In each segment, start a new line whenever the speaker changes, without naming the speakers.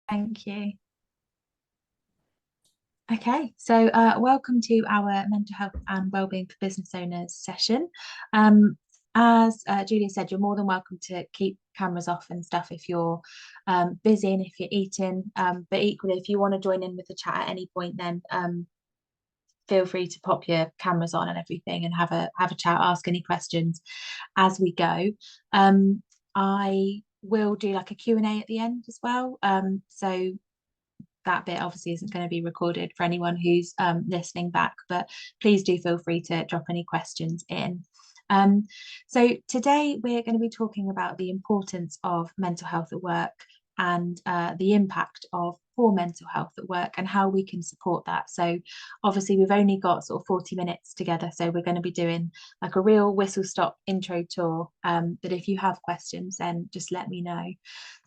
Thank you. Okay, so welcome to our mental health and wellbeing for business owners session. As Julia said, you're more than welcome to keep cameras off and stuff if you're busy and if you're eating. But equally, if you want to join in with the chat at any point, then feel free to pop your cameras on and everything and have a chat, ask any questions as we go. I will do like a Q&A at the end as well. So that bit obviously isn't going to be recorded for anyone who's listening back, but please do feel free to drop any questions in. So today we're going to be talking about the importance of mental health at work and the impact of poor mental health at work and how we can support that. So obviously we've only got sort of 40 minutes together, so we're going to be doing like a real whistle stop intro tour. But if you have questions, then just let me know.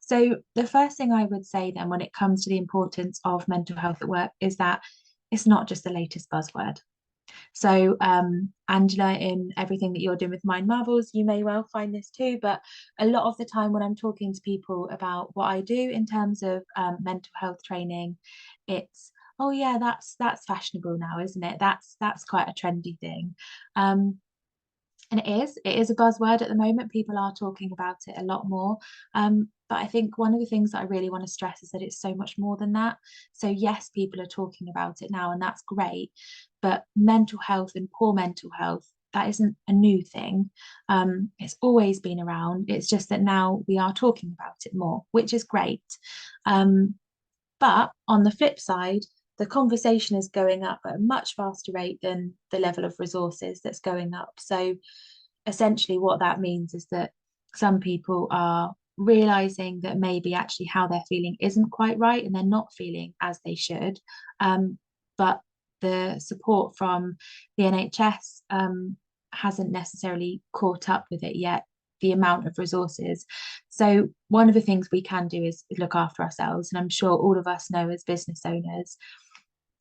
So the first thing I would say then when it comes to the importance of mental health at work is that it's not just the latest buzzword. So Angela, in everything that you're doing with Mind Marvels, you may well find this too, but a lot of the time when I'm talking to people about what I do in terms of mental health training, it's, oh yeah, that's fashionable now, isn't it? That's quite a trendy thing. And it is a buzzword at the moment. People are talking about it a lot more. But I think one of the things that I really want to stress is that it's so much more than that. So yes, people are talking about it now, and that's great. But mental health and poor mental health, that isn't a new thing. It's always been around. It's just that now we are talking about it more, which is great. But on the flip side, the conversation is going up at a much faster rate than the level of resources that's going up. So essentially what that means is that some people are realizing that maybe actually how they're feeling isn't quite right and they're not feeling as they should. But the support from the NHS hasn't necessarily caught up with it yet, the amount of resources. So one of the things we can do is look after ourselves. And I'm sure all of us know as business owners,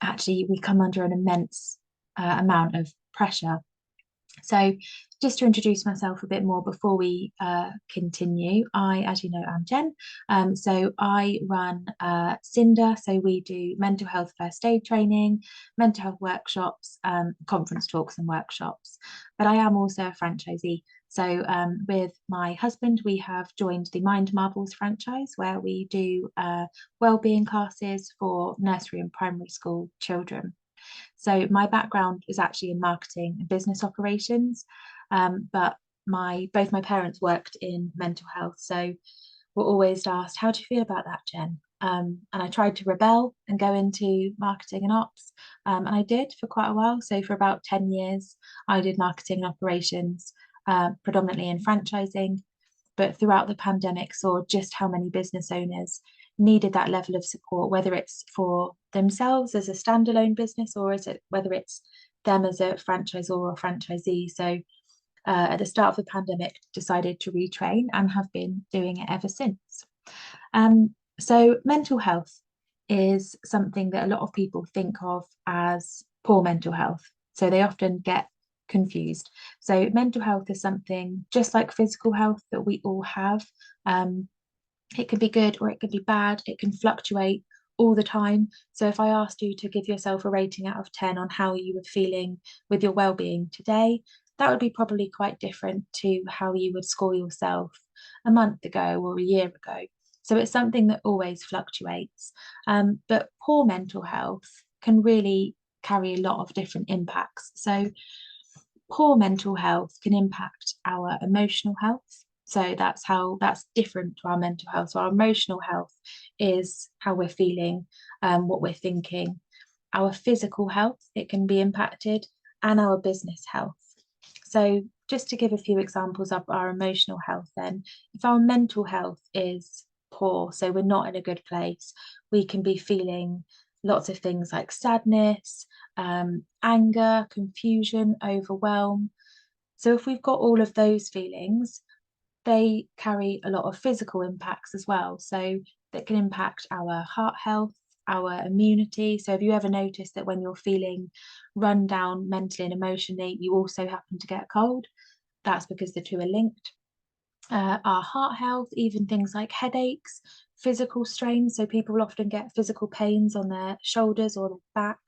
actually we come under an immense amount of pressure. So just to introduce myself a bit more before we continue, as you know, I'm Jen. So I run Cinder. So we do mental health first aid training, mental health workshops, conference talks and workshops. But I am also a franchisee. So with my husband, we have joined the Mind Marvels franchise, where we do wellbeing classes for nursery and primary school children. So my background is actually in marketing and business operations, but both my parents worked in mental health. So we're always asked, how do you feel about that, Jen? And I tried to rebel and go into marketing and ops, and I did for quite a while. So for about 10 years, I did marketing and operations, predominantly in franchising. But throughout the pandemic, saw just how many business owners needed that level of support, whether it's for themselves as a standalone business or whether it's them as a franchisor or franchisee. So at the start of the pandemic, decided to retrain and have been doing it ever since. So mental health is something that a lot of people think of as poor mental health. So they often get confused. So mental health is something just like physical health that we all have. It could be good or it could be bad. It can fluctuate all the time. So if I asked you to give yourself a rating out of 10 on how you were feeling with your well-being today, that would be probably quite different to how you would score yourself a month ago or a year ago. So it's something that always fluctuates. But poor mental health can really carry a lot of different impacts. So poor mental health can impact our emotional health. So that's different to our mental health. So our emotional health is how we're feeling, what we're thinking. Our physical health, it can be impacted, and our business health. So just to give a few examples of our emotional health, then, if our mental health is poor, so we're not in a good place, we can be feeling lots of things like sadness, anger, confusion, overwhelm. So if we've got all of those feelings, they carry a lot of physical impacts as well. So that can impact our heart health, our immunity. So have you ever noticed that when you're feeling run down mentally and emotionally, you also happen to get a cold? That's because the two are linked. our heart health, even things like headaches, physical strains. So people often get physical pains on their shoulders or their back.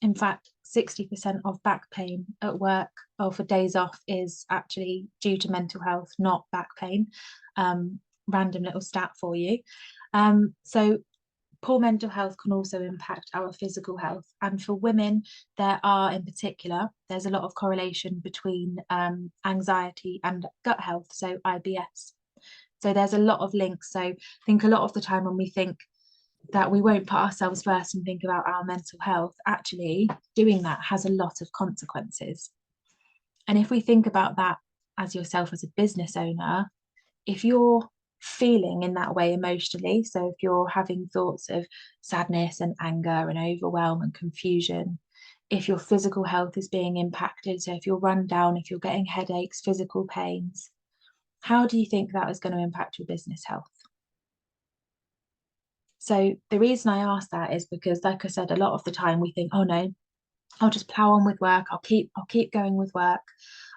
In fact, 60% of back pain at work or for days off is actually due to mental health, not back pain. Random little stat for you. So poor mental health can also impact our physical health. And for women, in particular, there's a lot of correlation between anxiety and gut health, so IBS. So there's a lot of links. So I think a lot of the time when we think that we won't put ourselves first and think about our mental health, actually doing that has a lot of consequences. And if we think about that as yourself as a business owner, if you're feeling in that way emotionally, so if you're having thoughts of sadness and anger and overwhelm and confusion, if your physical health is being impacted, so if you're run down, if you're getting headaches, physical pains, how do you think that is going to impact your business health? So the reason I ask that is because, like I said, a lot of the time we think, oh no, I'll just plow on with work. I'll keep going with work.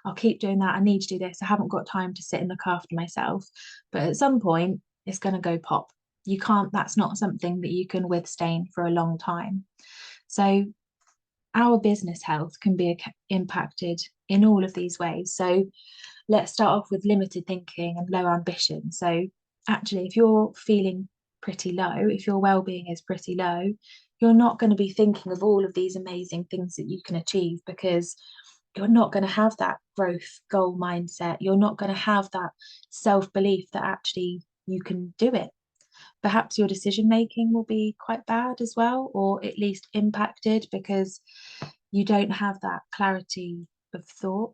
I'll keep doing that. I need to do this. I haven't got time to sit and look after myself. But at some point, it's going to go pop. You can't, that's not something that you can withstand for a long time. So our business health can be impacted in all of these ways. So let's start off with limited thinking and low ambition. So actually, if you're feeling pretty low, if your well-being is pretty low, you're not going to be thinking of all of these amazing things that you can achieve because you're not going to have that growth goal mindset. You're not going to have that self-belief that actually you can do it. Perhaps your decision making will be quite bad as well, or at least impacted because you don't have that clarity of thought.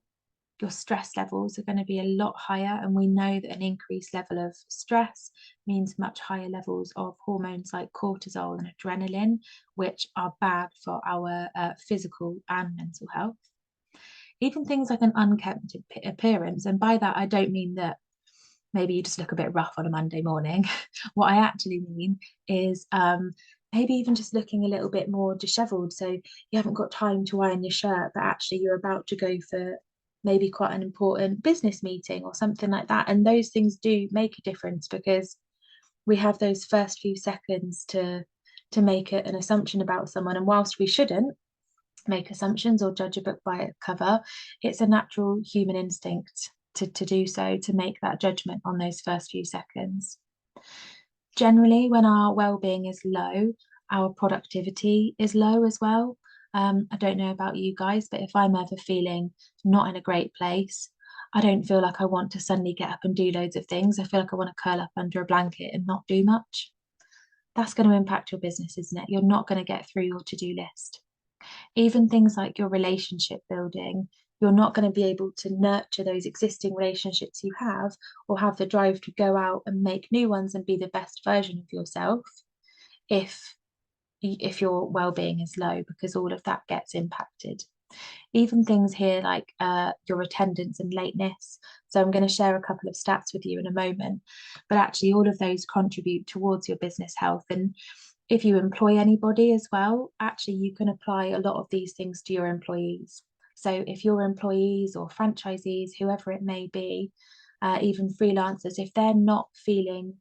Your stress levels are going to be a lot higher. And we know that an increased level of stress means much higher levels of hormones like cortisol and adrenaline, which are bad for our physical and mental health. Even things like an unkempt appearance. And by that, I don't mean that maybe you just look a bit rough on a Monday morning. What I actually mean is maybe even just looking a little bit more disheveled. So you haven't got time to iron your shirt, but actually you're about to go for maybe quite an important business meeting or something like that. And those things do make a difference because we have those first few seconds to make an assumption about someone. And whilst we shouldn't make assumptions or judge a book by its cover, it's a natural human instinct to do so, to make that judgment on those first few seconds. Generally, when our well-being is low, our productivity is low as well. I don't know about you guys, but if I'm ever feeling not in a great place, I don't feel like I want to suddenly get up and do loads of things. I feel like I want to curl up under a blanket and not do much. That's going to impact your business, isn't it? You're not going to get through your to-do list. Even things like your relationship building, you're not going to be able to nurture those existing relationships you have or have the drive to go out and make new ones and be the best version of yourself if your well-being is low, because all of that gets impacted. Even things here like your attendance and lateness. So I'm going to share a couple of stats with you in a moment, but actually all of those contribute towards your business health. And if you employ anybody as well, actually you can apply a lot of these things to your employees. So if your employees or franchisees, whoever it may be, even freelancers, if they're not feeling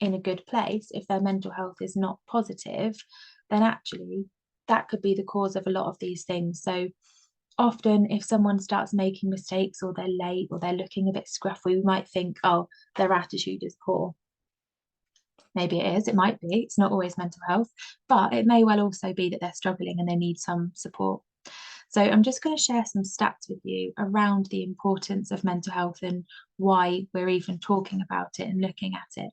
in a good place, if their mental health is not positive, then actually that could be the cause of a lot of these things. So often if someone starts making mistakes or they're late or they're looking a bit scruffy, we might think, oh, their attitude is poor. Maybe it is, it might be, it's not always mental health, but it may well also be that they're struggling and they need some support. So I'm just going to share some stats with you around the importance of mental health and why we're even talking about it and looking at it.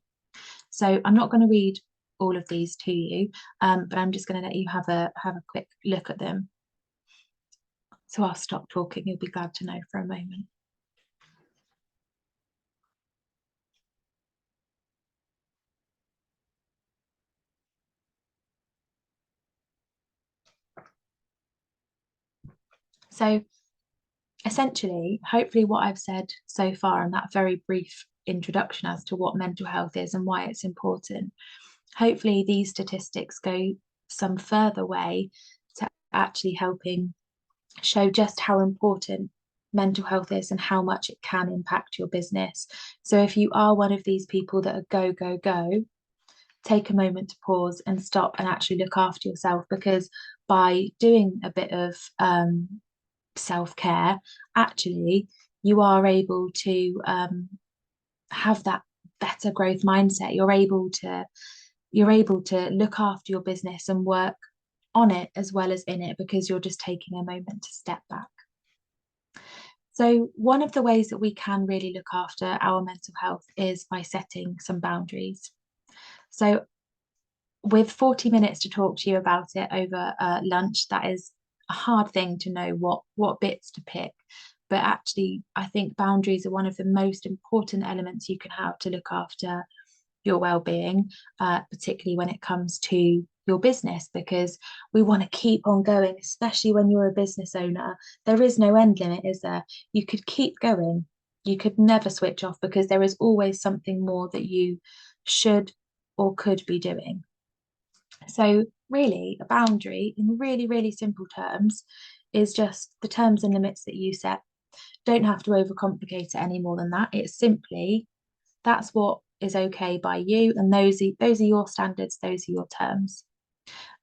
So I'm not going to read all of these to you, but I'm just going to let you have a quick look at them. So I'll stop talking. You'll be glad to know for a moment. So essentially, hopefully what I've said so far in that very brief introduction as to what mental health is and why it's important, hopefully these statistics go some further way to actually helping show just how important mental health is and how much it can impact your business. So if you are one of these people that are go, go, go, take a moment to pause and stop and actually look after yourself, because by doing a bit of self-care, actually you are able to have that better growth mindset. You're able to look after your business and work on it as well as in it, because you're just taking a moment to step back. So one of the ways that we can really look after our mental health is by setting some boundaries. So with 40 minutes to talk to you about it over lunch, that is a hard thing to know what bits to pick. But actually, I think boundaries are one of the most important elements you can have to look after your well-being, particularly when it comes to your business, because we want to keep on going, especially when you're a business owner. There is no end limit, is there? You could keep going. You could never switch off, because there is always something more that you should or could be doing. So really, a boundary, in really, really simple terms, is just the terms and limits that you set. Don't have to overcomplicate it any more than that. It's simply, that's what is okay by you, and those are your standards, those are your terms.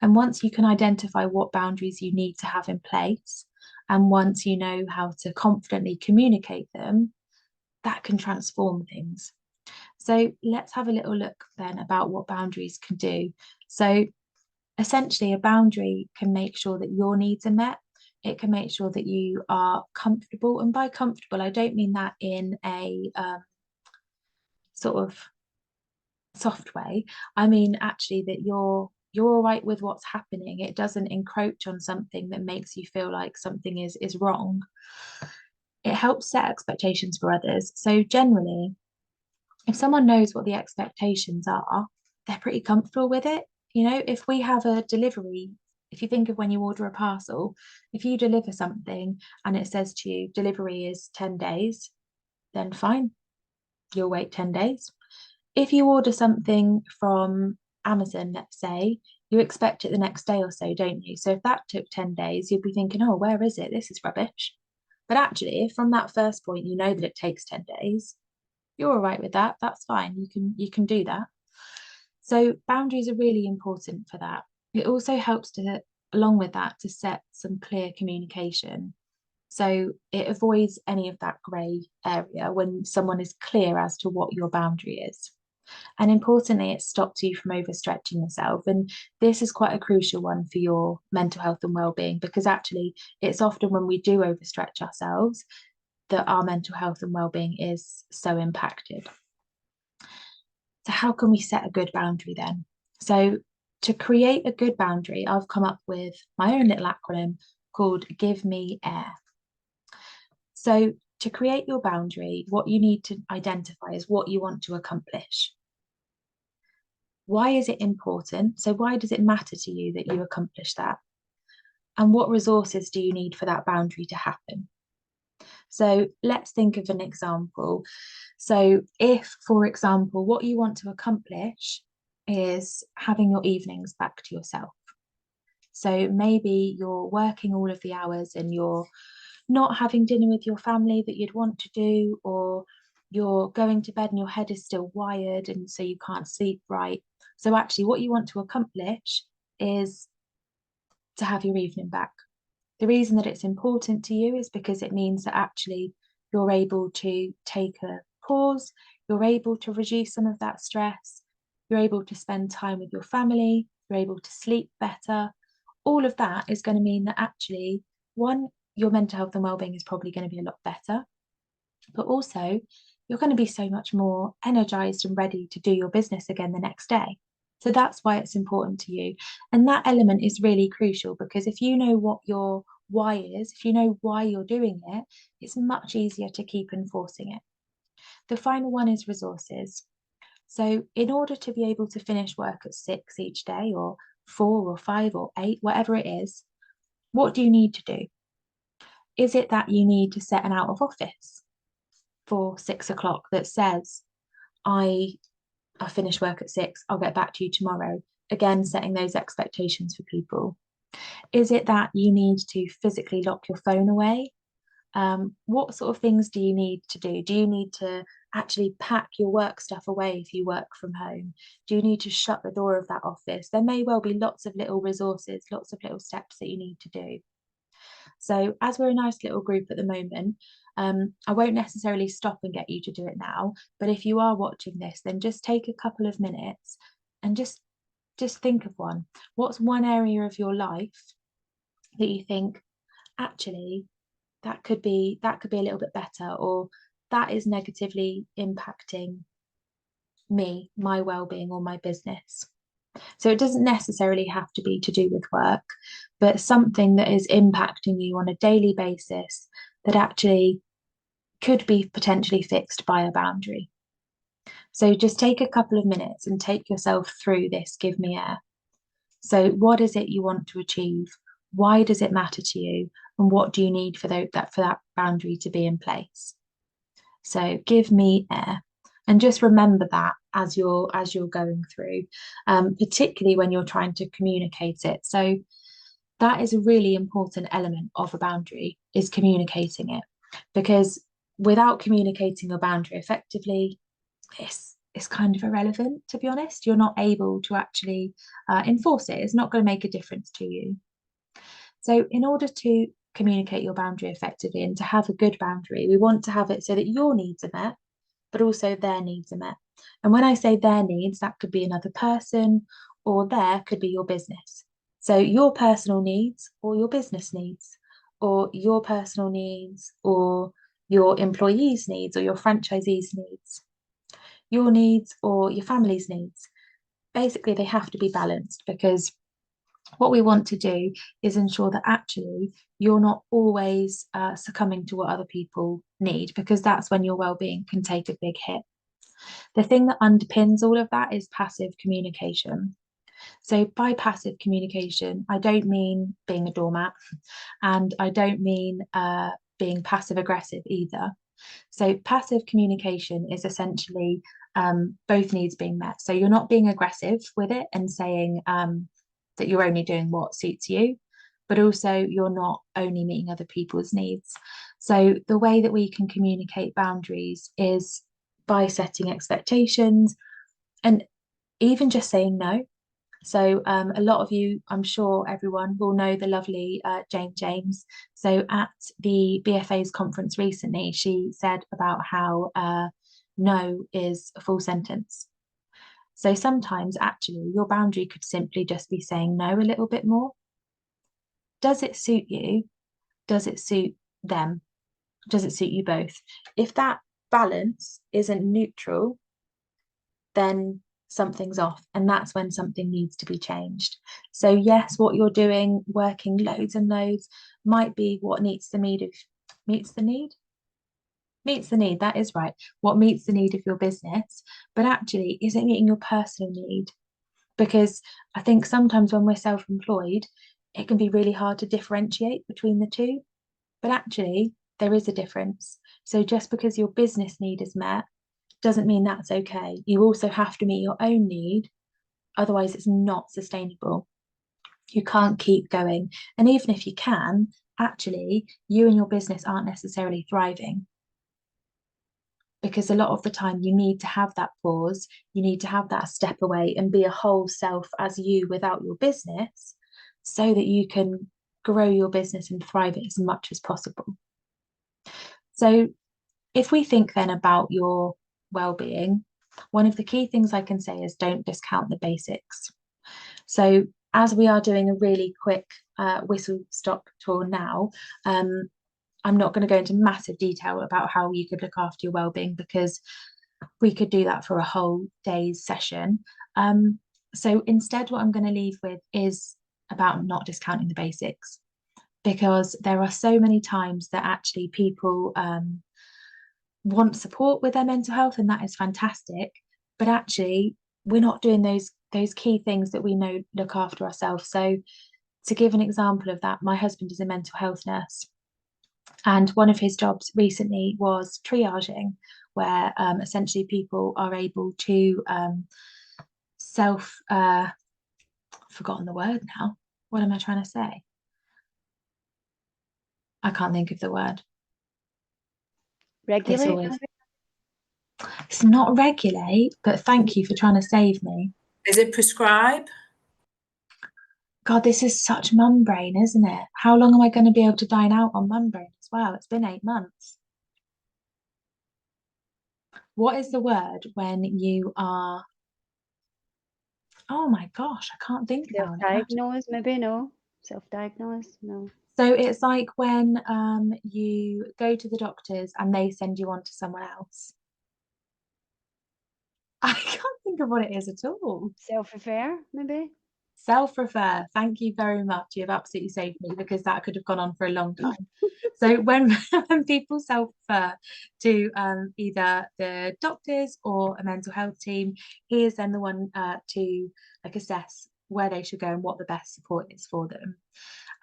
And once you can identify what boundaries you need to have in place, and once you know how to confidently communicate them, that can transform things. So let's have a little look then about what boundaries can do. So essentially, a boundary can make sure that your needs are met. It can make sure that you are comfortable. And by comfortable, I don't mean that in a sort of soft way. I mean actually that you're all right with what's happening. It doesn't encroach on something that makes you feel like something is wrong. It helps set expectations for others. So generally, if someone knows what the expectations are, they're pretty comfortable with it. You know, if we have a delivery, if you think of when you order a parcel, if you deliver something and it says to you, delivery is 10 days, then fine, you'll wait 10 days. If you order something from Amazon, let's say, you expect it the next day or so, don't you? So if that took 10 days, you'd be thinking, oh, where is it? This is rubbish. But actually, from that first point, you know that it takes 10 days. You're all right with that. That's fine. You can do that. So boundaries are really important for that. It also helps to, along with that, to set some clear communication. So it avoids any of that grey area when someone is clear as to what your boundary is. And importantly, it stops you from overstretching yourself. And this is quite a crucial one for your mental health and well-being, because actually it's often when we do overstretch ourselves that our mental health and well-being is so impacted. So how can we set a good boundary then? So to create a good boundary, I've come up with my own little acronym called Give Me Air. So to create your boundary, what you need to identify is what you want to accomplish. Why is it important? So why does it matter to you that you accomplish that? And what resources do you need for that boundary to happen? So let's think of an example. So if, for example, what you want to accomplish is having your evenings back to yourself. So maybe you're working all of the hours and you're not having dinner with your family that you'd want to do, or you're going to bed and your head is still wired and so you can't sleep right. So actually what you want to accomplish is to have your evening back. The reason that it's important to you is because it means that actually you're able to take a pause, you're able to reduce some of that stress, you're able to spend time with your family, you're able to sleep better. All of that is going to mean that actually, one, your mental health and well-being is probably going to be a lot better, but also you're going to be so much more energized and ready to do your business again the next day. So that's why it's important to you. And that element is really crucial, because if you know what your why is, if you know why you're doing it, it's much easier to keep enforcing it. The final one is resources. So in order to be able to finish work at 6 each day, or 4 or 5 or 8, whatever it is, what do you need to do? Is it that you need to set an out of office for 6 o'clock that says, I finish work at 6, I'll get back to you tomorrow? Again, setting those expectations for people. Is it that you need to physically lock your phone away? What sort of things do you need to do? Do you need to actually pack your work stuff away if you work from home? Do you need to shut the door of that office? There may well be lots of little resources, lots of little steps that you need to do. So, as we're a nice little group at the moment, I won't necessarily stop and get you to do it now. But if you are watching this, then just take a couple of minutes and just think of one. What's one area of your life that you think actually that could be a little bit better, or that is negatively impacting me, my well-being, or my business? So it doesn't necessarily have to be to do with work, but something that is impacting you on a daily basis that actually could be potentially fixed by a boundary. So just take a couple of minutes and take yourself through this give me air. So what is it you want to achieve? Why does it matter to you? And what do you need for that boundary to be in place? So give me air. And just remember that as you're going through, particularly when you're trying to communicate it. So that is a really important element of a boundary, is communicating it. Because without communicating your boundary effectively, it's kind of irrelevant, to be honest. You're not able to actually enforce it. It's not going to make a difference to you. So in order to communicate your boundary effectively and to have a good boundary, we want to have it so that your needs are met, but also their needs are met. And when I say their needs, that could be another person, or there could be your business. So your personal needs or your business needs, or your personal needs or your employees' needs or your franchisees' needs, your needs or your family's needs. Basically, they have to be balanced, because what we want to do is ensure that actually you're not always succumbing to what other people need, because that's when your well-being can take a big hit. The thing that underpins all of that is passive communication. So by passive communication, I don't mean being a doormat, and I don't mean being passive aggressive either. So passive communication is essentially both needs being met. So you're not being aggressive with it and saying that you're only doing what suits you, but also you're not only meeting other people's needs. So the way that we can communicate boundaries is by setting expectations and even just saying no. So a lot of you, I'm sure everyone will know the lovely Jane James. So at the BFA's conference recently, she said about how no is a full sentence. So sometimes actually your boundary could simply just be saying no a little bit more. Does it suit you? Does it suit them? Does it suit you both? If that balance isn't neutral, then something's off, and that's when something needs to be changed. So yes, what you're doing, working loads and loads, might be what meets the need. Meets the need, that is right. What meets the need of your business, but actually, is it meeting your personal need? Because I think sometimes when we're self-employed, it can be really hard to differentiate between the two. But actually, there is a difference. So just because your business need is met doesn't mean that's okay. You also have to meet your own need, otherwise, it's not sustainable. You can't keep going. And even if you can, actually, you and your business aren't necessarily thriving, because a lot of the time you need to have that pause, you need to have that step away and be a whole self as you without your business, so that you can grow your business and thrive it as much as possible. So if we think then about your well-being, one of the key things I can say is don't discount the basics. So as we are doing a really quick whistle stop tour now, I'm not going to go into massive detail about how you could look after your well-being, because we could do that for a whole day's session. So instead, what I'm going to leave with is about not discounting the basics, because there are so many times that actually people want support with their mental health, and that is fantastic. But actually, we're not doing those key things that we know look after ourselves. So to give an example of that, my husband is a mental health nurse, and one of his jobs recently was triaging, where essentially people are able to self forgotten the word now. What am I trying to say? I can't think of the word. It's
Regulate,
always,
maybe?
it's not regulate, but thank you for trying to save me.
Is it prescribe?
God, this is such mum brain, isn't it? How long am I going to be able to dine out on mum brain as well? It's been 8 months. What is the word when you are, oh my gosh, I can't think now. And it hurts.
Self-diagnose, maybe? No. Self-diagnose? No.
So it's like when you go to the doctors and they send you on to someone else. I can't think of what it is at all.
Self-refer, maybe?
Self-refer. Thank you very much. You've absolutely saved me because that could have gone on for a long time. So when when people self-refer to either the doctors or a mental health team, he is then the one to like assess where they should go and what the best support is for them.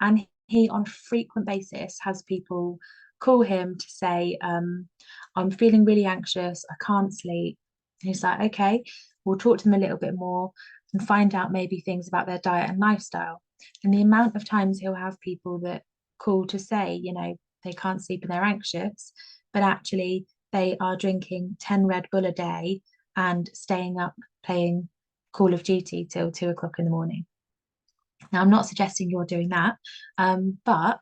And he, on a frequent basis, has people call him to say, I'm feeling really anxious, I can't sleep. And he's like, okay, we'll talk to them a little bit more and find out maybe things about their diet and lifestyle. And the amount of times he'll have people that call to say, they can't sleep and they're anxious, but actually they are drinking 10 Red Bull a day and staying up playing Call of Duty till 2 o'clock in the morning. Now, I'm not suggesting you're doing that, but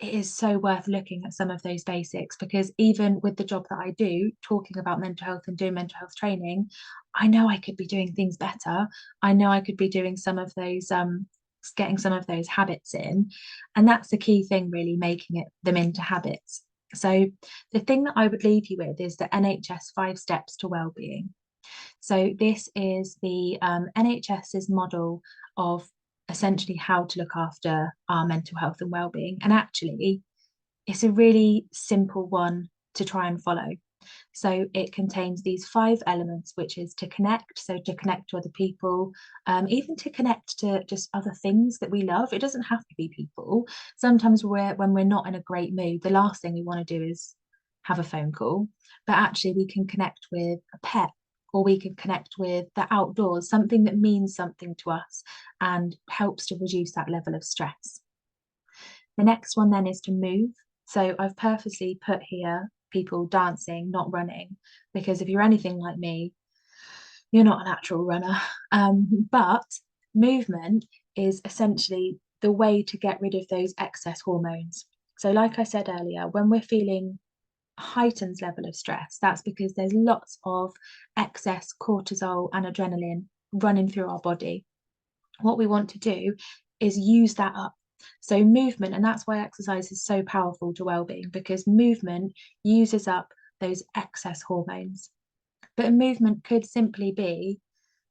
it is so worth looking at some of those basics because even with the job that I do, talking about mental health and doing mental health training, I know I could be doing things better. I know I could be doing some of those, getting some of those habits in. And that's the key thing, really, making them into habits. So the thing that I would leave you with is the NHS 5 steps to wellbeing. So this is the NHS's model of essentially how to look after our mental health and well-being. And actually, it's a really simple one to try and follow. So it contains these 5 elements, which is to connect. So to connect to other people, even to connect to just other things that we love. It doesn't have to be people. Sometimes when we're not in a great mood, the last thing we want to do is have a phone call. But actually, we can connect with a pet or we can connect with the outdoors, something that means something to us and helps to reduce that level of stress. The next one then is to move. So I've purposely put here people dancing, not running, because if you're anything like me, you're not a natural runner. But movement is essentially the way to get rid of those excess hormones. So, like I said earlier, when we're feeling a heightened level of stress, that's because there's lots of excess cortisol and adrenaline running through our body. What we want to do is use that up. So movement, and that's why exercise is so powerful to well-being, because movement uses up those excess hormones. But a movement could simply be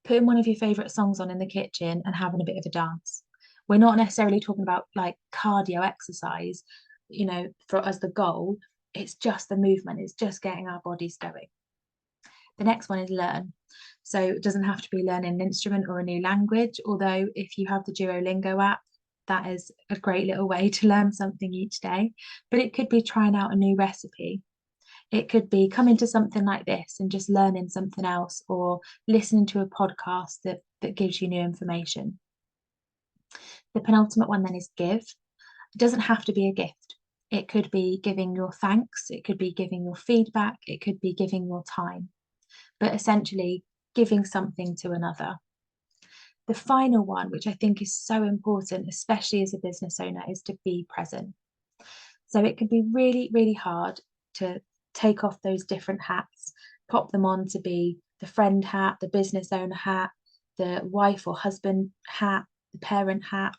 putting one of your favorite songs on in the kitchen and having a bit of a dance. We're not necessarily talking about like cardio exercise, for us the goal. It's just the movement, it's just getting our bodies going. The next one is learn. So it doesn't have to be learning an instrument or a new language, although if you have the Duolingo app, that is a great little way to learn something each day. But it could be trying out a new recipe. It could be coming to something like this and just learning something else or listening to a podcast that gives you new information. The penultimate one then is give. It doesn't have to be a gift. It could be giving your thanks. It could be giving your feedback. It could be giving your time. But essentially giving something to another. The final one, which I think is so important, especially as a business owner, is to be present. So it can be really, really hard to take off those different hats, pop them on to be the friend hat, the business owner hat, the wife or husband hat, the parent hat.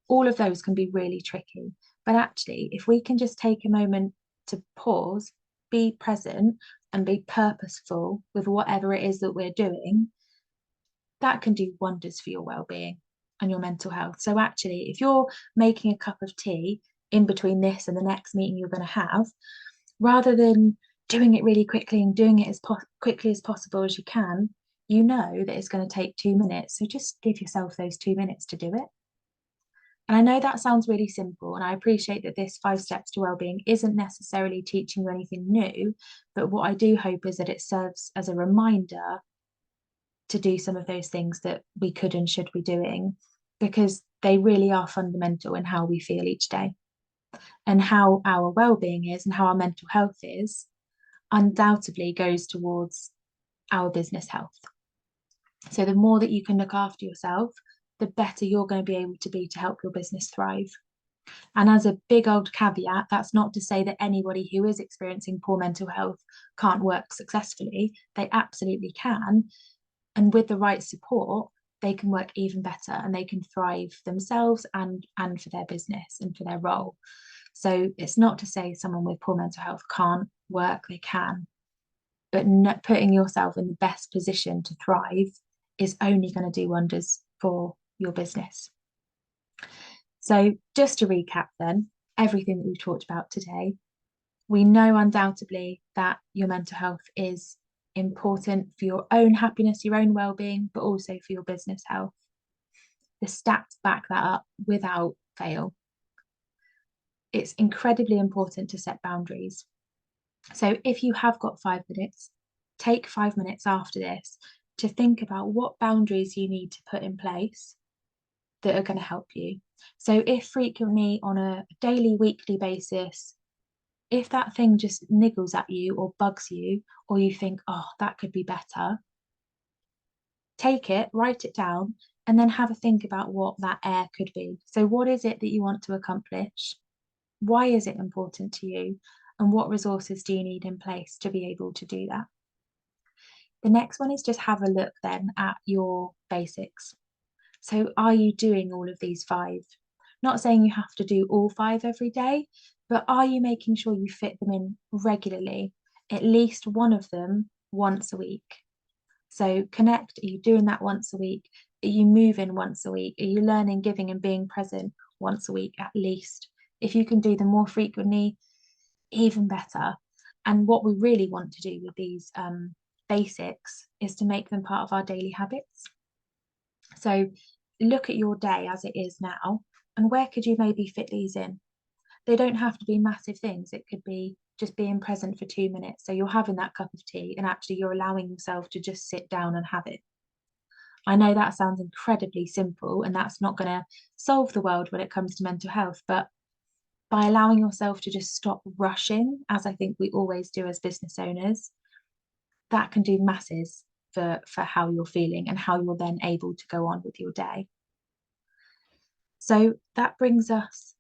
All of those can be really tricky. But actually, if we can just take a moment to pause, be present, and be purposeful with whatever it is that we're doing, that can do wonders for your well-being and your mental health. So actually, if you're making a cup of tea in between this and the next meeting you're going to have, rather than doing it really quickly and doing it as quickly as possible as you can, you know that it's going to take 2 minutes. So just give yourself those 2 minutes to do it. And I know that sounds really simple, and I appreciate that this 5 steps to wellbeing isn't necessarily teaching you anything new, but what I do hope is that it serves as a reminder to do some of those things that we could and should be doing, because they really are fundamental in how we feel each day. and how our well-being is and how our mental health is undoubtedly goes towards our business health. So the more that you can look after yourself, the better you're going to be able to be to help your business thrive. And as a big old caveat, that's not to say that anybody who is experiencing poor mental health can't work successfully. They absolutely can. And with the right support, they can work even better and they can thrive themselves and for their business and for their role. So it's not to say someone with poor mental health can't work, they can, but putting yourself in the best position to thrive is only going to do wonders for your business. So just to recap then, everything that we've talked about today, we know undoubtedly that your mental health is important for your own happiness, your own well-being, but also for your business health. The stats back that up without fail. It's incredibly important to set boundaries. So if you have got 5 minutes, take 5 minutes after this to think about what boundaries you need to put in place that are going to help you. So if frequently on a daily, weekly basis, if that thing just niggles at you or bugs you, or you think, oh, that could be better, take it, write it down, and then have a think about what that air could be. So what is it that you want to accomplish? Why is it important to you? And what resources do you need in place to be able to do that? The next one is just have a look then at your basics. So are you doing all of these 5? Not saying you have to do all 5 every day, but are you making sure you fit them in regularly, at least one of them once a week? So connect, are you doing that once a week? Are you moving once a week? Are you learning, giving and being present once a week at least? If you can do them more frequently, even better. And what we really want to do with these basics is to make them part of our daily habits. So look at your day as it is now, and where could you maybe fit these in? They don't have to be massive things. It could be just being present for 2 minutes. So you're having that cup of tea and actually you're allowing yourself to just sit down and have it. I know that sounds incredibly simple and that's not going to solve the world when it comes to mental health, but by allowing yourself to just stop rushing, as I think we always do as business owners, that can do masses for how you're feeling and how you're then able to go on with your day. So that brings us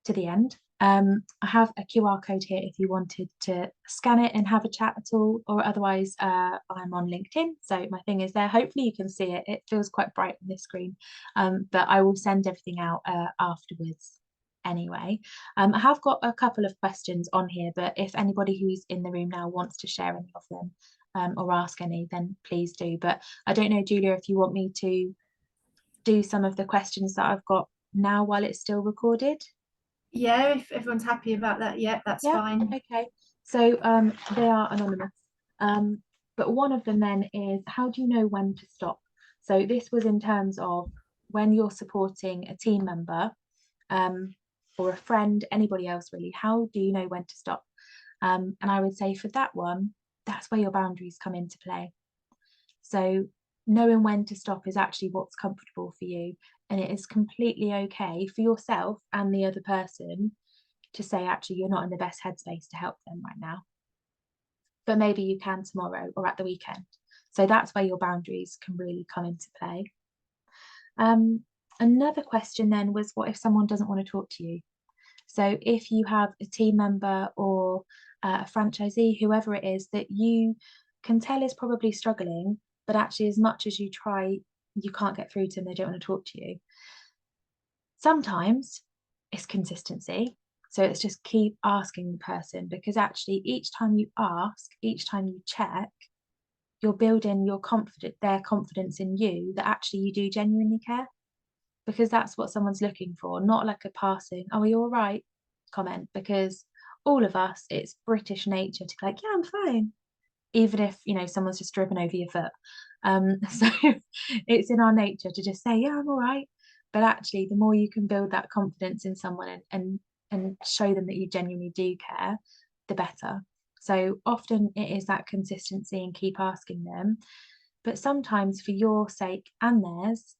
to the end. I have a QR code here if you wanted to scan it and have a chat at all, or otherwise I'm on LinkedIn. So my thing is there. Hopefully you can see it. It feels quite bright on this screen, but I will send everything out afterwards anyway. I have got a couple of questions on here, but if anybody who's in the room now wants to share any of them or ask any, then please do. But I don't know, Julia, if you want me to do some of the questions that I've got now while it's still recorded.
Yeah, if everyone's happy about that, yeah, that's fine.
Okay. So they are anonymous. But one of them then is, how do you know when to stop? So this was in terms of when you're supporting a team member or a friend, anybody else really, how do you know when to stop? And I would say for that one, that's where your boundaries come into play. So knowing when to stop is actually what's comfortable for you. And it is completely okay for yourself and the other person to say, actually, you're not in the best headspace to help them right now. But maybe you can tomorrow or at the weekend. So that's where your boundaries can really come into play. Another question then was, what if someone doesn't want to talk to you? So if you have a team member or a franchisee, whoever it is that you can tell is probably struggling, but actually as much as you try, you can't get through to them, they don't want to talk to you. Sometimes it's consistency. So it's just keep asking the person, because actually each time you ask, each time you check, you're building their confidence in you that actually you do genuinely care, because that's what someone's looking for, not like a passing, oh, are you all right comment, because all of us, it's British nature to be like, yeah, I'm fine, even if, someone's just driven over your foot. So it's in our nature to just say, yeah, I'm all right. But actually, the more you can build that confidence in someone and show them that you genuinely do care, the better. So often it is that consistency and keep asking them. But sometimes for your sake and theirs,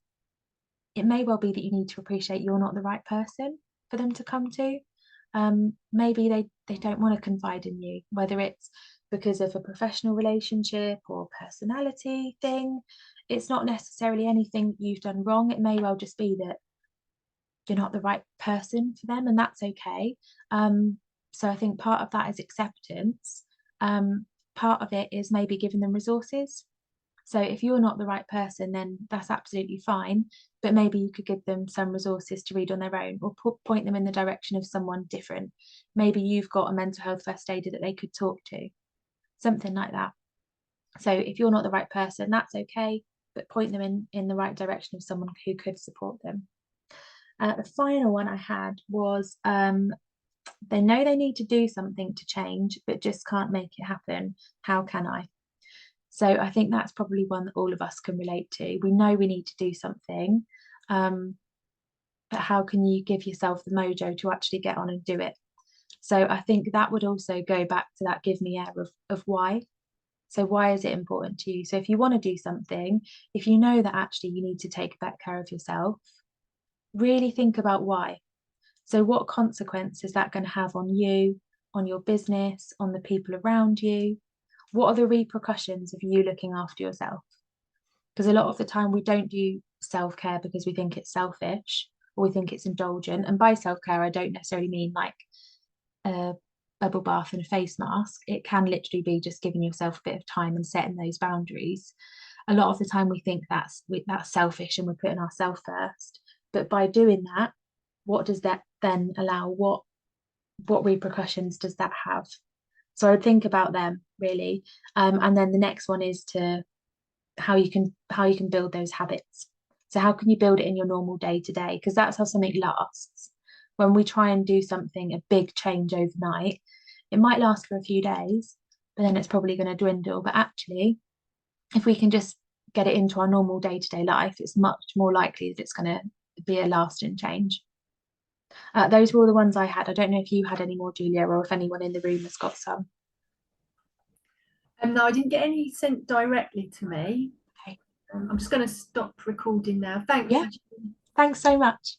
it may well be that you need to appreciate you're not the right person for them to come to. maybe they don't want to confide in you, whether it's because of a professional relationship or personality thing. It's not necessarily anything you've done wrong. It may well just be that you're not the right person for them, and that's okay. So I think part of that is acceptance. Part of it is maybe giving them resources. So if you're not the right person, then that's absolutely fine. But maybe you could give them some resources to read on their own, or point them in the direction of someone different. Maybe you've got a mental health first aider that they could talk to, something like that. So if you're not the right person, that's okay, but point them in the right direction of someone who could support them. The final one I had was they know they need to do something to change, but just can't make it happen. How can I? So I think that's probably one that all of us can relate to. We know we need to do something, but how can you give yourself the mojo to actually get on and do it? So I think that would also go back to that give me air of why. So why is it important to you? So if you want to do something, if you know that actually you need to take better care of yourself, really think about why. So what consequence is that going to have on you, on your business, on the people around you? What are the repercussions of you looking after yourself? Because a lot of the time we don't do self-care because we think it's selfish or we think it's indulgent. And by self-care, I don't necessarily mean like a bubble bath and a face mask. It can literally be just giving yourself a bit of time and setting those boundaries. A lot of the time we think that's selfish and we're putting ourselves first. But by doing that, what does that then allow? What repercussions does that have? So I'd think about them really. And then the next one is to how you can build those habits. So how can you build it in your normal day to day? Because that's how something lasts. When we try and do something, a big change overnight, it might last for a few days, but then it's probably going to dwindle. But actually, if we can just get it into our normal day to day life, it's much more likely that it's going to be a lasting change. Those were all the ones I had. I don't know if you had any more, Julia, or if anyone in the room has got some.
No, I didn't get any sent directly to me.
Okay.
I'm just going to stop recording now. Thank you.
Thanks so much.